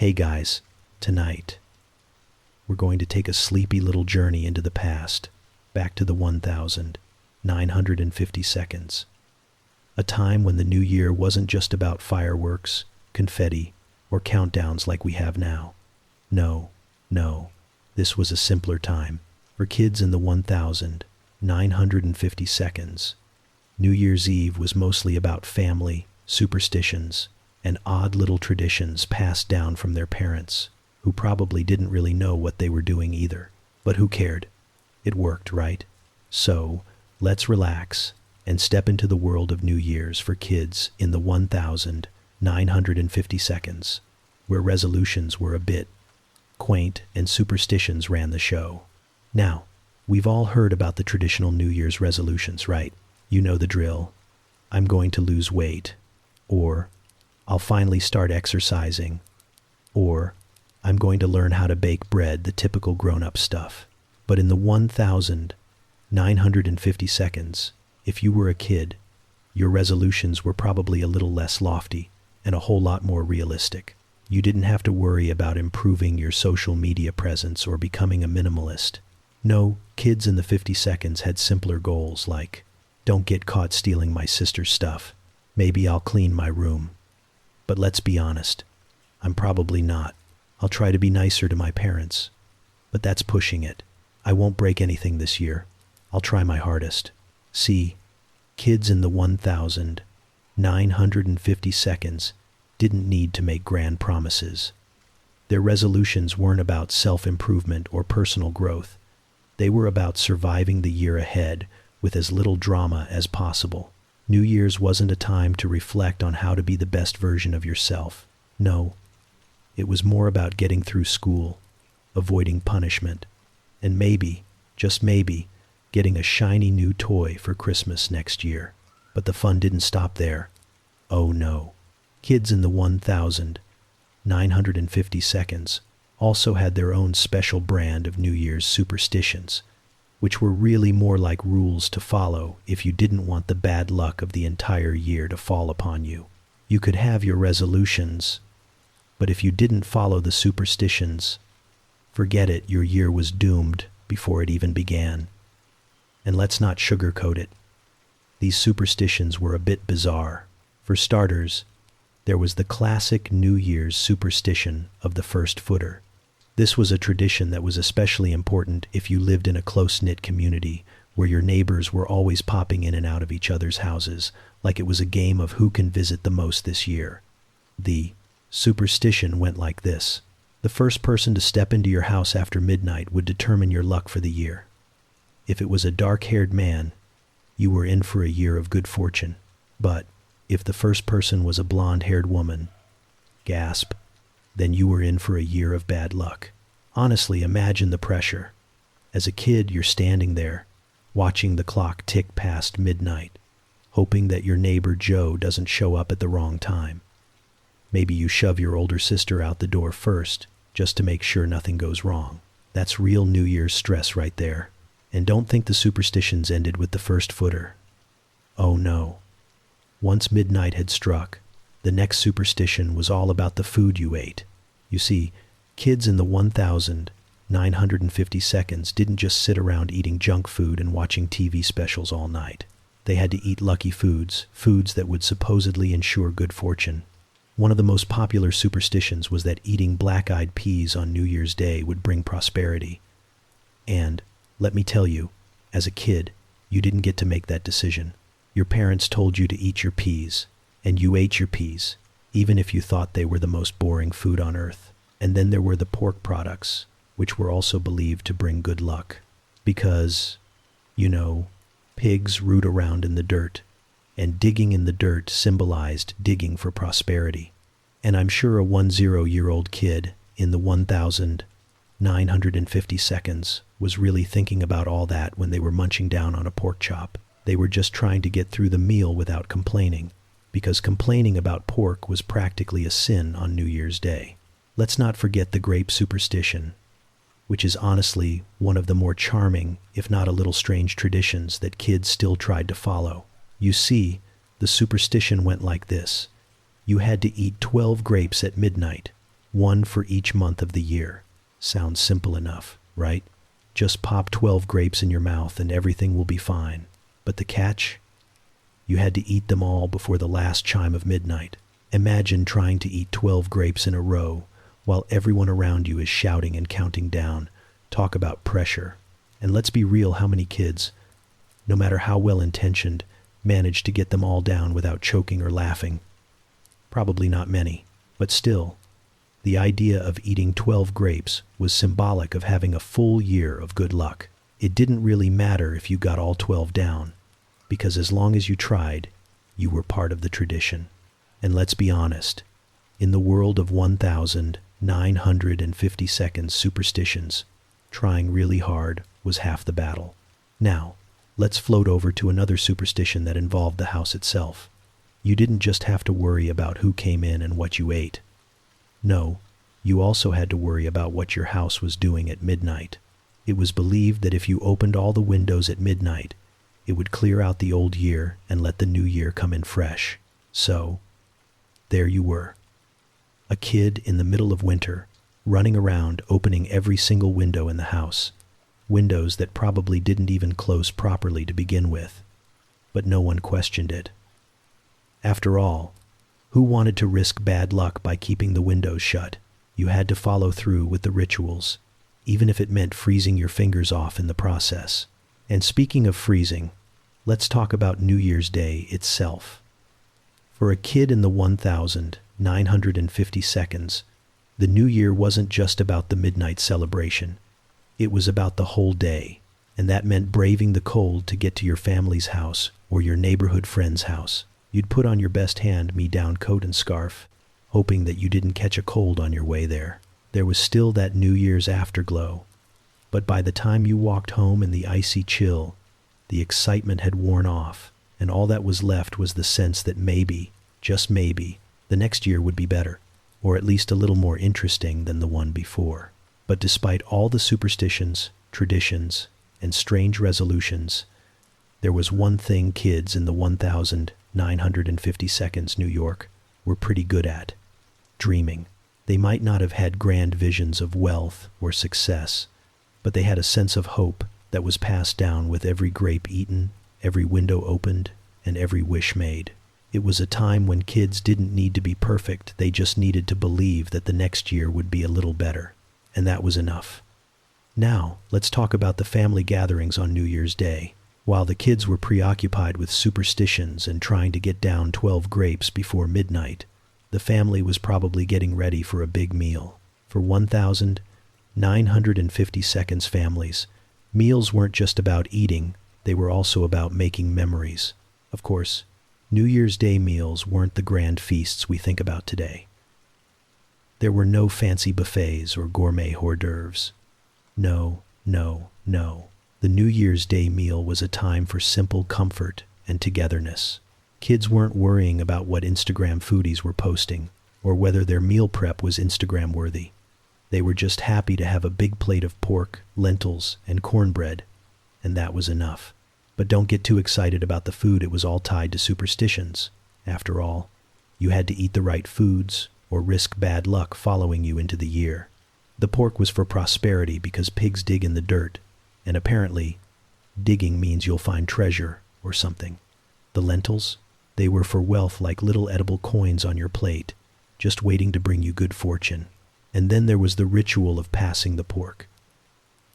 Hey guys, tonight we're going to take a sleepy little journey into the past, back to the 1950 seconds. A time when the new year wasn't just about fireworks, confetti, or countdowns like we have now. No, this was a simpler time. For kids in the 1950 seconds, New Year's Eve was mostly about family, superstitions, and odd little traditions passed down from their parents, who probably didn't really know what they were doing either. But who cared? It worked, right? So, let's relax and step into the world of New Year's for kids in the 1950 seconds, where resolutions were a bit quaint and superstitions ran the show. Now, we've all heard about the traditional New Year's resolutions, right? You know the drill. I'm going to lose weight, or I'll finally start exercising, or I'm going to learn how to bake bread, the typical grown-up stuff. But in the 1950 seconds, if you were a kid, your resolutions were probably a little less lofty and a whole lot more realistic. You didn't have to worry about improving your social media presence or becoming a minimalist. No, kids in the 50 seconds had simpler goals like, don't get caught stealing my sister's stuff. Maybe I'll clean my room. But let's be honest, I'm probably not. I'll try to be nicer to my parents. But that's pushing it. I won't break anything this year. I'll try my hardest. See, kids in the 1950 seconds didn't need to make grand promises. Their resolutions weren't about self-improvement or personal growth. They were about surviving the year ahead with as little drama as possible. New Year's wasn't a time to reflect on how to be the best version of yourself. No, it was more about getting through school, avoiding punishment, and maybe, just maybe, getting a shiny new toy for Christmas next year. But the fun didn't stop there. Oh no. Kids in the 1950 seconds also had their own special brand of New Year's superstitions, which were really more like rules to follow if you didn't want the bad luck of the entire year to fall upon you. You could have your resolutions, but if you didn't follow the superstitions, forget it, your year was doomed before it even began. And let's not sugarcoat it. These superstitions were a bit bizarre. For starters, there was the classic New Year's superstition of the first footer. This was a tradition that was especially important if you lived in a close-knit community where your neighbors were always popping in and out of each other's houses, like it was a game of who can visit the most this year. The superstition went like this. The first person to step into your house after midnight would determine your luck for the year. If it was a dark-haired man, you were in for a year of good fortune. But if the first person was a blonde-haired woman, gasp, then you were in for a year of bad luck. Honestly, imagine the pressure. As a kid, you're standing there, watching the clock tick past midnight, hoping that your neighbor Joe doesn't show up at the wrong time. Maybe you shove your older sister out the door first, just to make sure nothing goes wrong. That's real New Year's stress right there. And don't think the superstitions ended with the first footer. Oh no. Once midnight had struck, the next superstition was all about the food you ate. You see, kids in the 1950 seconds didn't just sit around eating junk food and watching TV specials all night. They had to eat lucky foods, foods that would supposedly ensure good fortune. One of the most popular superstitions was that eating black-eyed peas on New Year's Day would bring prosperity. And let me tell you, as a kid, you didn't get to make that decision. Your parents told you to eat your peas, and you ate your peas, even if you thought they were the most boring food on earth. And then there were the pork products, which were also believed to bring good luck. Because, you know, pigs root around in the dirt, and digging in the dirt symbolized digging for prosperity. And I'm sure a 10-year-old kid in the 1950 seconds was really thinking about all that when they were munching down on a pork chop. They were just trying to get through the meal without complaining, because complaining about pork was practically a sin on New Year's Day. Let's not forget the grape superstition, which is honestly one of the more charming, if not a little strange traditions that kids still tried to follow. You see, the superstition went like this. You had to eat 12 grapes at midnight, One for each month of the year. Sounds simple enough, right? Just pop 12 grapes in your mouth and everything will be fine. But the catch? You had to eat them all before the last chime of midnight. Imagine trying to eat 12 grapes in a row while everyone around you is shouting and counting down. Talk about pressure. And let's be real, how many kids, no matter how well-intentioned, manage to get them all down without choking or laughing? Probably not many, but still, the idea of eating 12 grapes was symbolic of having a full year of good luck. It didn't really matter if you got all 12 down, because as long as you tried, you were part of the tradition. And let's be honest, in the world of 1,950 seconds superstitions, trying really hard was half the battle. Now, let's float over to another superstition that involved the house itself. You didn't just have to worry about who came in and what you ate. No, you also had to worry about what your house was doing at midnight. It was believed that if you opened all the windows at midnight, it would clear out the old year and let the new year come in fresh. So, there you were, a kid in the middle of winter, running around opening every single window in the house, windows that probably didn't even close properly to begin with, but no one questioned it. After all, who wanted to risk bad luck by keeping the windows shut? You had to follow through with the rituals, even if it meant freezing your fingers off in the process. And speaking of freezing, let's talk about New Year's Day itself. For a kid in the 1,950 seconds, the New Year wasn't just about the midnight celebration. It was about the whole day, and that meant braving the cold to get to your family's house or your neighborhood friend's house. You'd put on your best hand-me-down coat and scarf, hoping that you didn't catch a cold on your way there. There was still that New Year's afterglow, but by the time you walked home in the icy chill, the excitement had worn off, and all that was left was the sense that maybe, just maybe, the next year would be better, or at least a little more interesting than the one before. But despite all the superstitions, traditions, and strange resolutions, there was one thing kids in the 1,950 seconds New York were pretty good at: dreaming. They might not have had grand visions of wealth or success, but they had a sense of hope that was passed down with every grape eaten, every window opened, and every wish made. It was a time when kids didn't need to be perfect, they just needed to believe that the next year would be a little better, and that was enough. Now, let's talk about the family gatherings on New Year's Day. While the kids were preoccupied with superstitions and trying to get down 12 grapes before midnight, the family was probably getting ready for a big meal. For 1,950 seconds families, meals weren't just about eating, they were also about making memories. Of course, New Year's Day meals weren't the grand feasts we think about today. There were no fancy buffets or gourmet hors d'oeuvres. No. The New Year's Day meal was a time for simple comfort and togetherness. Kids weren't worrying about what Instagram foodies were posting or whether their meal prep was Instagram worthy. They were just happy to have a big plate of pork, lentils, and cornbread, and that was enough. But don't get too excited about the food, it was all tied to superstitions. After all, you had to eat the right foods or risk bad luck following you into the year. The pork was for prosperity because pigs dig in the dirt, and apparently, digging means you'll find treasure or something. The lentils, they were for wealth, like little edible coins on your plate, just waiting to bring you good fortune. And then there was the ritual of passing the pork.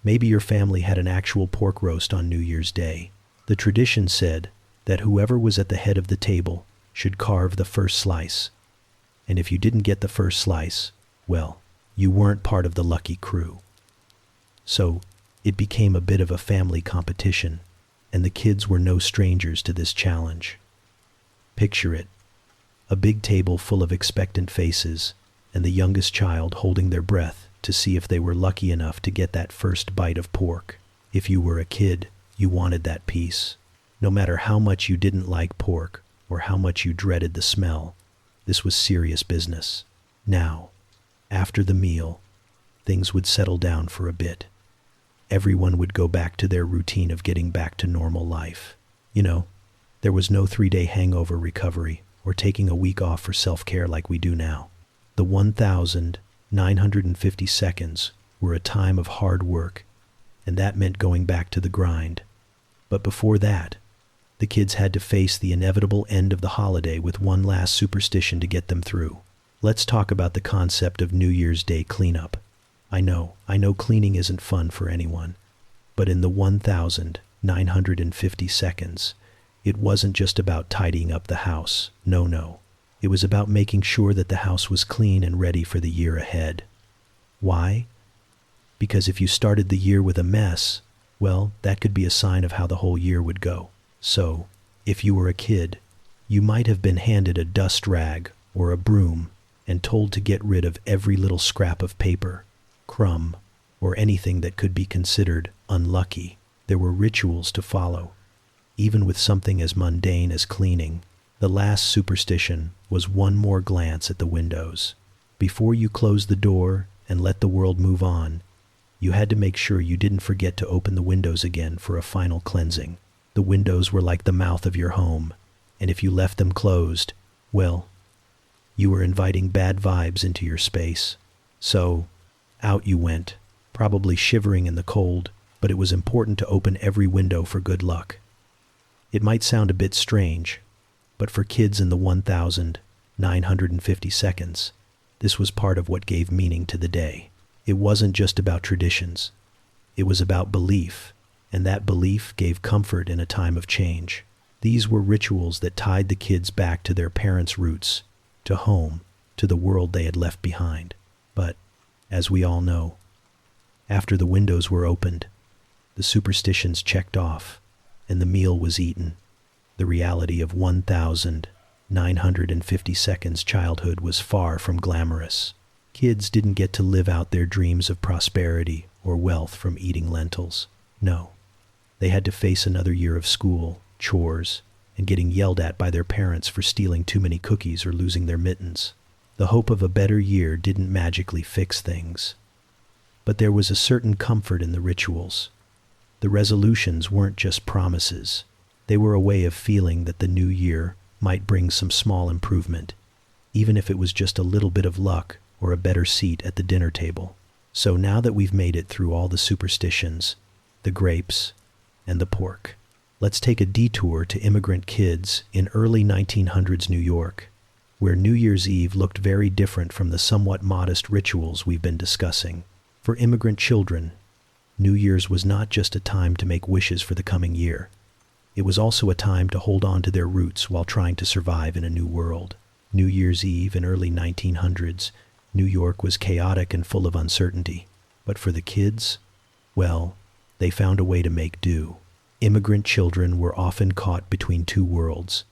Maybe your family had an actual pork roast on New Year's Day. The tradition said that whoever was at the head of the table should carve the first slice. And if you didn't get the first slice, well, you weren't part of the lucky crew. So, it became a bit of a family competition, and the kids were no strangers to this challenge. Picture it: a big table full of expectant faces, and the youngest child holding their breath to see if they were lucky enough to get that first bite of pork. If you were a kid, you wanted that piece. No matter how much you didn't like pork or how much you dreaded the smell, this was serious business. Now, after the meal, things would settle down for a bit. Everyone would go back to their routine of getting back to normal life. You know, there was no 3-day hangover recovery or taking a week off for self-care like we do now. The 950 seconds were a time of hard work, and that meant going back to the grind. But before that, the kids had to face the inevitable end of the holiday with one last superstition to get them through. Let's talk about the concept of New Year's Day cleanup. I know cleaning isn't fun for anyone, but in the 1,950 seconds, it wasn't just about tidying up the house. No. It was about making sure that the house was clean and ready for the year ahead. Why? Because if you started the year with a mess, well, that could be a sign of how the whole year would go. So, if you were a kid, you might have been handed a dust rag or a broom and told to get rid of every little scrap of paper, crumb, or anything that could be considered unlucky. There were rituals to follow. Even with something as mundane as cleaning, the last superstition was one more glance at the windows. Before you closed the door and let the world move on, you had to make sure you didn't forget to open the windows again for a final cleansing. The windows were like the mouth of your home, and if you left them closed, well, you were inviting bad vibes into your space. So, out you went, probably shivering in the cold, but it was important to open every window for good luck. It might sound a bit strange, but for kids in the 1,950 seconds, this was part of what gave meaning to the day. It wasn't just about traditions. It was about belief, and that belief gave comfort in a time of change. These were rituals that tied the kids back to their parents' roots, to home, to the world they had left behind. But, as we all know, after the windows were opened, the superstitions checked off, and the meal was eaten, the reality of 1,950 seconds childhood was far from glamorous. Kids didn't get to live out their dreams of prosperity or wealth from eating lentils. No, they had to face another year of school, chores, and getting yelled at by their parents for stealing too many cookies or losing their mittens. The hope of a better year didn't magically fix things. But there was a certain comfort in the rituals. The resolutions weren't just promises. They were a way of feeling that the new year might bring some small improvement, even if it was just a little bit of luck or a better seat at the dinner table. So now that we've made it through all the superstitions, the grapes, and the pork, let's take a detour to immigrant kids in early 1900s New York, where New Year's Eve looked very different from the somewhat modest rituals we've been discussing. For immigrant children, New Year's was not just a time to make wishes for the coming year. It was also a time to hold on to their roots while trying to survive in a new world. New Year's Eve in early 1900s, New York was chaotic and full of uncertainty. But for the kids, well, they found a way to make do. Immigrant children were often caught between two worlds.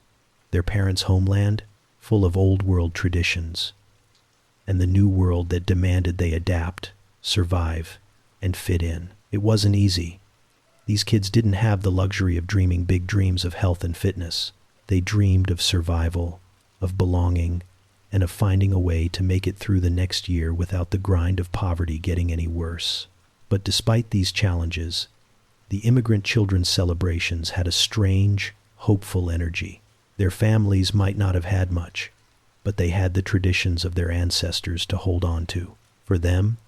Their parents' homeland, full of old-world traditions, and the new world that demanded they adapt, survive, and fit in. It wasn't easy. These kids didn't have the luxury of dreaming big dreams of health and fitness. They dreamed of survival, of belonging, and of finding a way to make it through the next year without the grind of poverty getting any worse. But despite these challenges, the immigrant children's celebrations had a strange, hopeful energy. Their families might not have had much, but they had the traditions of their ancestors to hold on to. For them,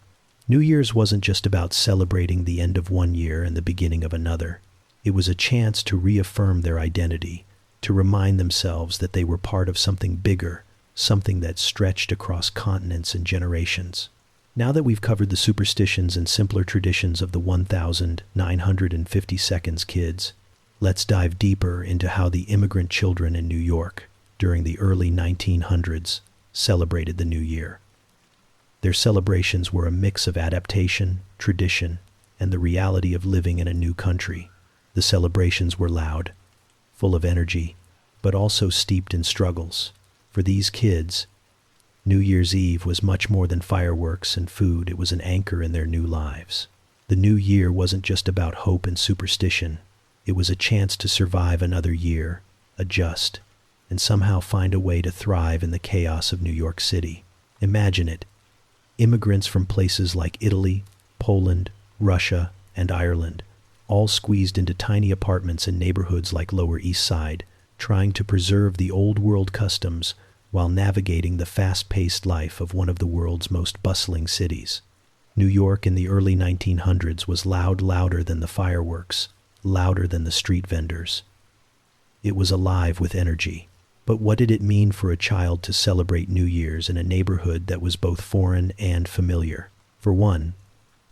New Year's wasn't just about celebrating the end of one year and the beginning of another. It was a chance to reaffirm their identity, to remind themselves that they were part of something bigger, something that stretched across continents and generations. Now that we've covered the superstitions and simpler traditions of the 1,950 seconds kids, let's dive deeper into how the immigrant children in New York during the early 1900s celebrated the new year. Their celebrations were a mix of adaptation, tradition, and the reality of living in a new country. The celebrations were loud, full of energy, but also steeped in struggles. For these kids, New Year's Eve was much more than fireworks and food. It was an anchor in their new lives. The new year wasn't just about hope and superstition. It was a chance to survive another year, adjust, and somehow find a way to thrive in the chaos of New York City. Imagine it. Immigrants from places like Italy, Poland, Russia, and Ireland, all squeezed into tiny apartments in neighborhoods like Lower East Side, trying to preserve the old world customs while navigating the fast-paced life of one of the world's most bustling cities. New York in the early 1900s was louder than the fireworks, louder than the street vendors. It was alive with energy. But what did it mean for a child to celebrate New Year's in a neighborhood that was both foreign and familiar? For one,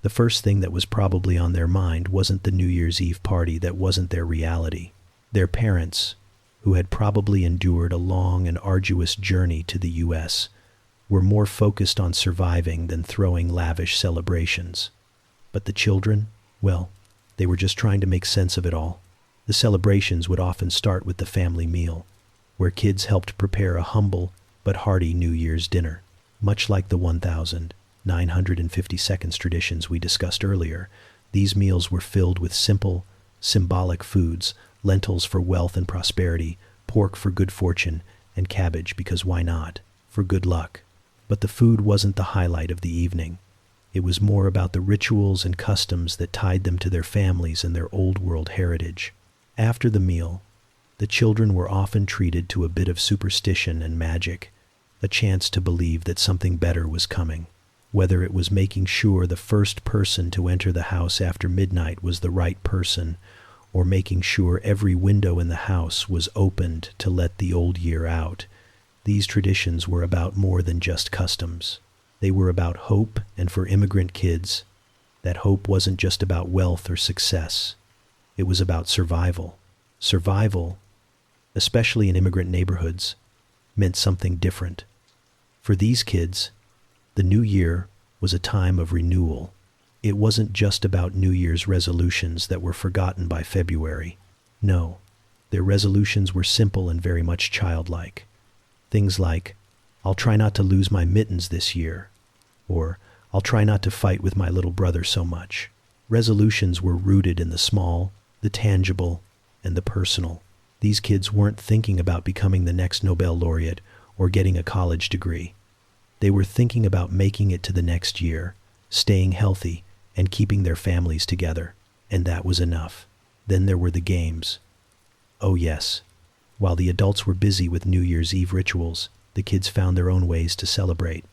the first thing that was probably on their mind wasn't the New Year's Eve party that wasn't their reality. Their parents, who had probably endured a long and arduous journey to the U.S., were more focused on surviving than throwing lavish celebrations. But the children, well, they were just trying to make sense of it all. The celebrations would often start with the family meal, where kids helped prepare a humble but hearty New Year's dinner. Much like the 1,952nd traditions we discussed earlier, these meals were filled with simple, symbolic foods: lentils for wealth and prosperity, pork for good fortune, and cabbage, because why not, for good luck. But the food wasn't the highlight of the evening. It was more about the rituals and customs that tied them to their families and their old world heritage. After the meal, the children were often treated to a bit of superstition and magic, a chance to believe that something better was coming. Whether it was making sure the first person to enter the house after midnight was the right person, or making sure every window in the house was opened to let the old year out, these traditions were about more than just customs. They were about hope, and for immigrant kids, that hope wasn't just about wealth or success. It was about survival. Survival, especially in immigrant neighborhoods, meant something different. For these kids, the new year was a time of renewal. It wasn't just about New Year's resolutions that were forgotten by February. No, their resolutions were simple and very much childlike. Things like, "I'll try not to lose my mittens this year," or "I'll try not to fight with my little brother so much." Resolutions were rooted in the small, the tangible, and the personal. These kids weren't thinking about becoming the next Nobel laureate or getting a college degree. They were thinking about making it to the next year, staying healthy, and keeping their families together. And that was enough. Then there were the games. Oh yes, while the adults were busy with New Year's Eve rituals, the kids found their own ways to celebrate.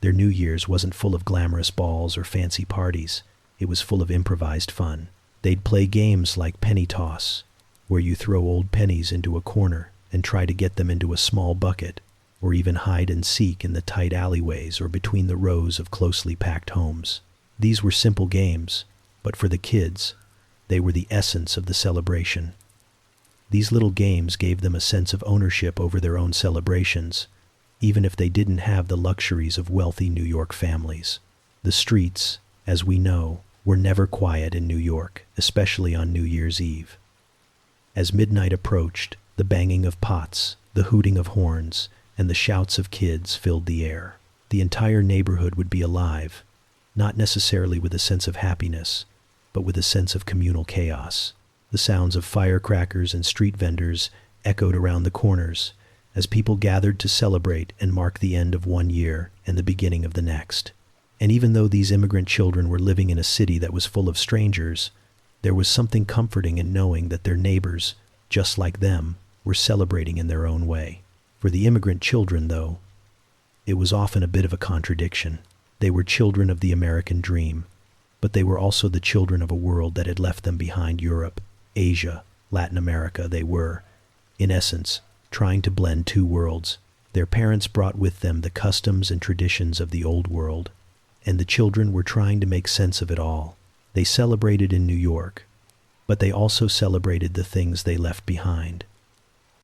Their New Year's wasn't full of glamorous balls or fancy parties. It was full of improvised fun. They'd play games like penny toss, where you throw old pennies into a corner and try to get them into a small bucket, or even hide and seek in the tight alleyways or between the rows of closely packed homes. These were simple games, but for the kids, they were the essence of the celebration. These little games gave them a sense of ownership over their own celebrations, even if they didn't have the luxuries of wealthy New York families. The streets, as we know, were never quiet in New York, especially on New Year's Eve. As midnight approached, the banging of pots, the hooting of horns, and the shouts of kids filled the air. The entire neighborhood would be alive, not necessarily with a sense of happiness, but with a sense of communal chaos. The sounds of firecrackers and street vendors echoed around the corners as people gathered to celebrate and mark the end of one year and the beginning of the next. And even though these immigrant children were living in a city that was full of strangers, there was something comforting in knowing that their neighbors, just like them, were celebrating in their own way. For the immigrant children, though, it was often a bit of a contradiction. They were children of the American dream, but they were also the children of a world that had left them behind. Europe, Asia, Latin America. They were, in essence, trying to blend two worlds. Their parents brought with them the customs and traditions of the old world, and the children were trying to make sense of it all. They celebrated in New York, but they also celebrated the things they left behind.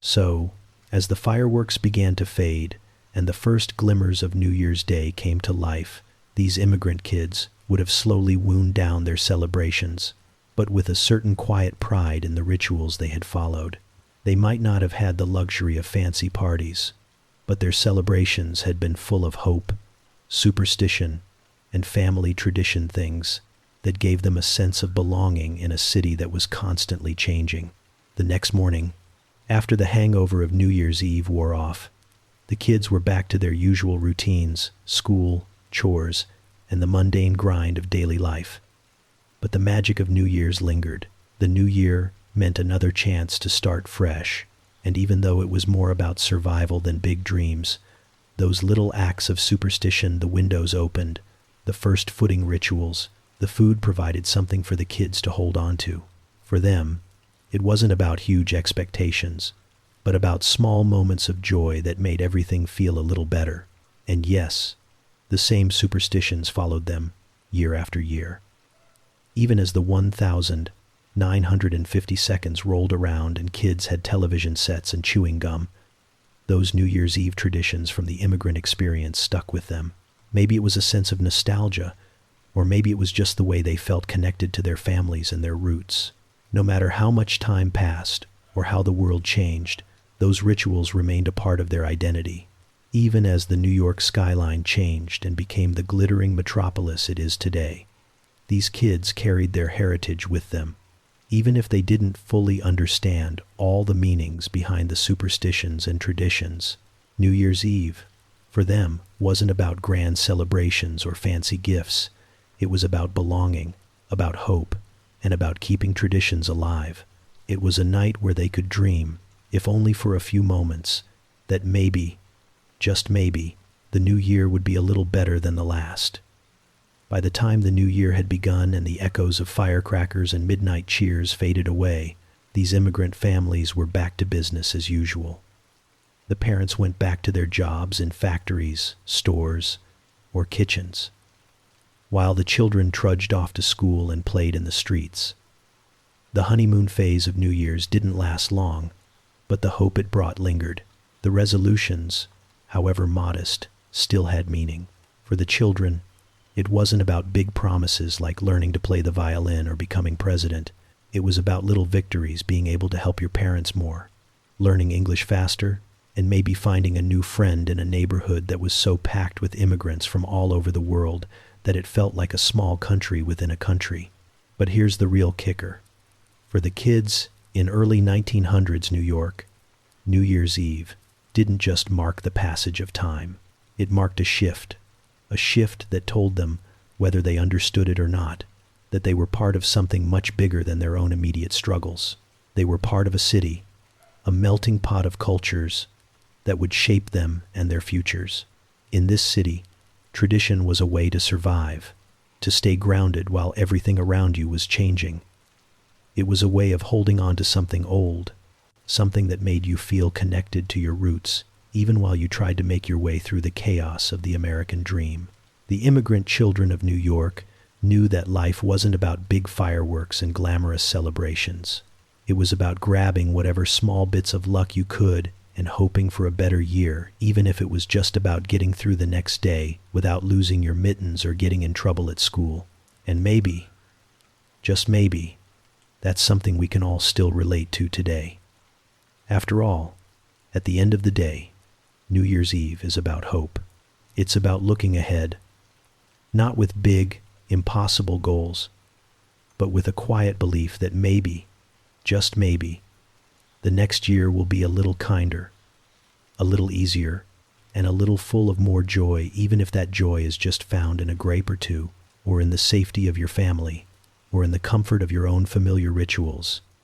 So, as the fireworks began to fade and the first glimmers of New Year's Day came to life, these immigrant kids would have slowly wound down their celebrations, but with a certain quiet pride in the rituals they had followed. They might not have had the luxury of fancy parties, but their celebrations had been full of hope, superstition, and family tradition, things that gave them a sense of belonging in a city that was constantly changing. The next morning, after the hangover of New Year's Eve wore off, the kids were back to their usual routines: school, chores, and the mundane grind of daily life. But the magic of New Year's lingered. The new year meant another chance to start fresh, And even though it was more about survival than big dreams, those little acts of superstition, the windows opened, the first footing rituals, the food provided something for the kids to hold on to. For them, it wasn't about huge expectations, but about small moments of joy that made everything feel a little better. And yes, the same superstitions followed them year after year. Even as the 1,950 seconds rolled around and kids had television sets and chewing gum, those New Year's Eve traditions from the immigrant experience stuck with them. Maybe it was a sense of nostalgia, or maybe it was just the way they felt connected to their families and their roots. No matter how much time passed or how the world changed, those rituals remained a part of their identity. Even as the New York skyline changed and became the glittering metropolis it is today, these kids carried their heritage with them. Even if they didn't fully understand all the meanings behind the superstitions and traditions, New Year's Eve, for them, wasn't about grand celebrations or fancy gifts. It was about belonging, about hope, and about keeping traditions alive. It was a night where they could dream, if only for a few moments, that maybe, just maybe, the new year would be a little better than the last. By the time the new year had begun and the echoes of firecrackers and midnight cheers faded away, these immigrant families were back to business as usual. The parents went back to their jobs in factories, stores, or kitchens, while the children trudged off to school and played in the streets. The honeymoon phase of New Year's didn't last long, but the hope it brought lingered. The resolutions, however modest, still had meaning. For the children, it wasn't about big promises like learning to play the violin or becoming president. It was about little victories, being able to help your parents more, learning English faster, and maybe finding a new friend in a neighborhood that was so packed with immigrants from all over the world that it felt like a small country within a country. But here's the real kicker. For the kids in early 1900s New York, New Year's Eve didn't just mark the passage of time. It marked a shift that told them, whether they understood it or not, that they were part of something much bigger than their own immediate struggles. They were part of a city, a melting pot of cultures that would shape them and their futures. In this city, tradition was a way to survive, to stay grounded while everything around you was changing. It was a way of holding on to something old, something that made you feel connected to your roots, even while you tried to make your way through the chaos of the American dream. The immigrant children of New York knew that life wasn't about big fireworks and glamorous celebrations. It was about grabbing whatever small bits of luck you could and hoping for a better year, even if it was just about getting through the next day without losing your mittens or getting in trouble at school. And maybe, just maybe, that's something we can all still relate to today. After all, at the end of the day, New Year's Eve is about hope. It's about looking ahead, not with big, impossible goals, but with a quiet belief that maybe, just maybe, the next year will be a little kinder, a little easier, and a little full of more joy, even if that joy is just found in a grape or two, or in the safety of your family, or in the comfort of your own familiar rituals.